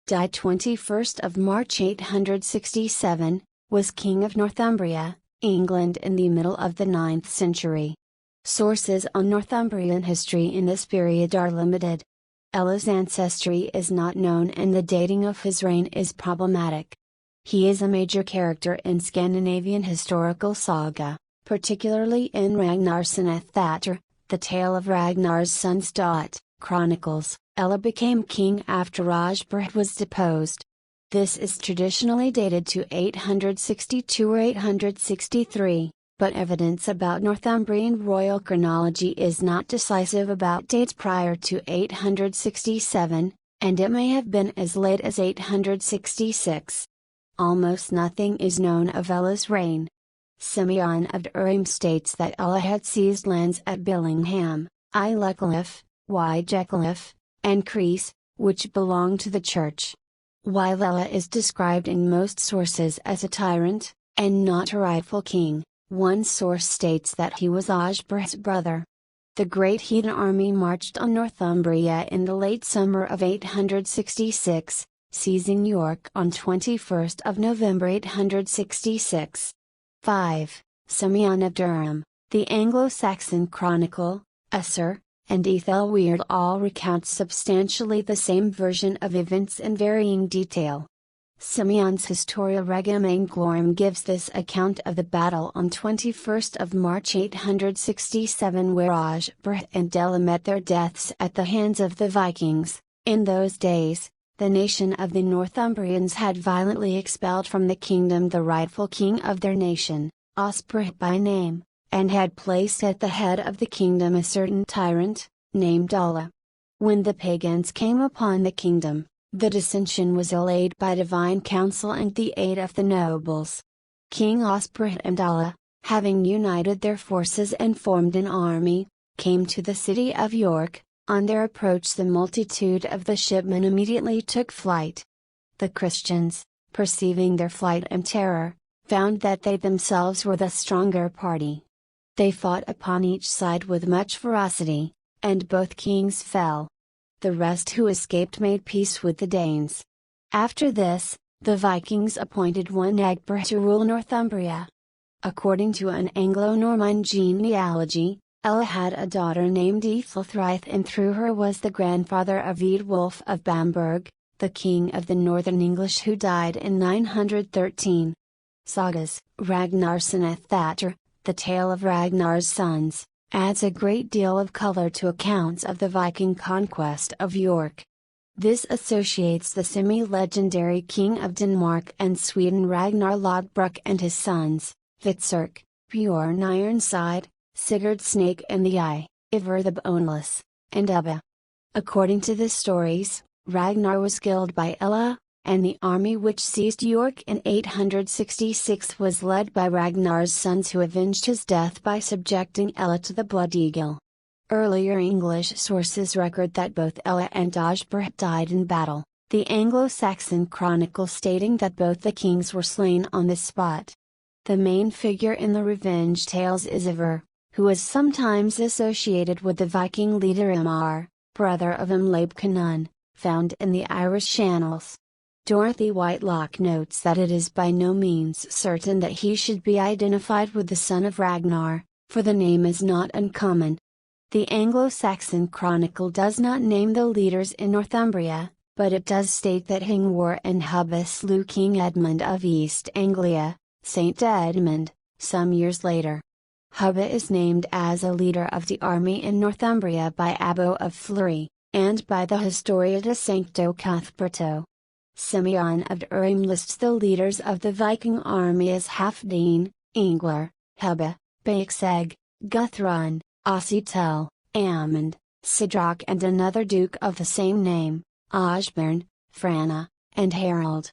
died 21st of March 867, was King of Northumbria, England in the middle of the 9th century. Sources on Northumbrian history in this period are limited. Ælle's ancestry is not known and the dating of his reign is problematic. He is a major character in Scandinavian historical saga, particularly in Ragnarssona þáttr, the Tale of Ragnar's sons. Chronicles. Ælle became king after Osberht was deposed. This is traditionally dated to 862 or 863, but evidence about Northumbrian royal chronology is not decisive about dates prior to 867, and it may have been as late as 866. Almost nothing is known of Ælle's reign. Symeon of Durham states that Ælle had seized lands at Billingham, Ileclif, Wigeclif, and Crece, which belonged to the church. While Ælle is described in most sources as a tyrant, and not a rightful king, one source states that he was Osberht's brother. The great heathen army marched on Northumbria in the late summer of 866, seizing York on 21st of November 866. 5. Symeon of Durham, the Anglo-Saxon Chronicle, Æsir, and Æthelweard all recount substantially the same version of events in varying detail. Symeon's Historia Regum Anglorum gives this account of the battle on 21st of March 867 where Osberht and Ælle met their deaths at the hands of the Vikings. In those days, the nation of the Northumbrians had violently expelled from the kingdom the rightful king of their nation, Osberht by name, and had placed at the head of the kingdom a certain tyrant, named Ælle. When the pagans came upon the kingdom, the dissension was allayed by divine counsel and the aid of the nobles. King Osberht and Ælle, having united their forces and formed an army, came to the city of York. On their approach the multitude of the shipmen immediately took flight. The Christians, perceiving their flight and terror, found that they themselves were the stronger party. They fought upon each side with much ferocity, and both kings fell. The rest who escaped made peace with the Danes. After this, the Vikings appointed one Egbert to rule Northumbria. According to an Anglo-Norman genealogy, Ælle had a daughter named Æthelthryth and through her was the grandfather of Eadwulf of Bamberg, the king of the northern English who died in 913. Sagas. Ragnarssona þáttr, the Tale of Ragnar's sons, adds a great deal of color to accounts of the Viking conquest of York. This associates the semi-legendary king of Denmark and Sweden Ragnar Lodbrok and his sons, Hvitserk, Bjorn Ironside, Sigurd Snake in the Eye, Ivar the Boneless, and Ubba. According to the stories, Ragnar was killed by Ælle, and the army which seized York in 866 was led by Ragnar's sons who avenged his death by subjecting Ælle to the Blood Eagle. Earlier English sources record that both Ælle and Osberht died in battle, the Anglo-Saxon Chronicle stating that both the kings were slain on the spot. The main figure in the revenge tales is Ivar, who is sometimes associated with the Viking leader Imar, brother of Imlab Canaan, found in the Irish annals. Dorothy Whitelock notes that it is by no means certain that he should be identified with the son of Ragnar, for the name is not uncommon. The Anglo-Saxon Chronicle does not name the leaders in Northumbria, but it does state that Hingwar and Hubba slew King Edmund of East Anglia, Saint Edmund, some years later. Hubba is named as a leader of the army in Northumbria by Abbo of Fleury, and by the Historia de Sancto Cuthberto. Symeon of Durham lists the leaders of the Viking army as Halfdene, Ingvar, Hubba, Baexeg, Guthrun, Oscitel, Amund, Sidroc and another duke of the same name, Osbjörn, Frana, and Harold.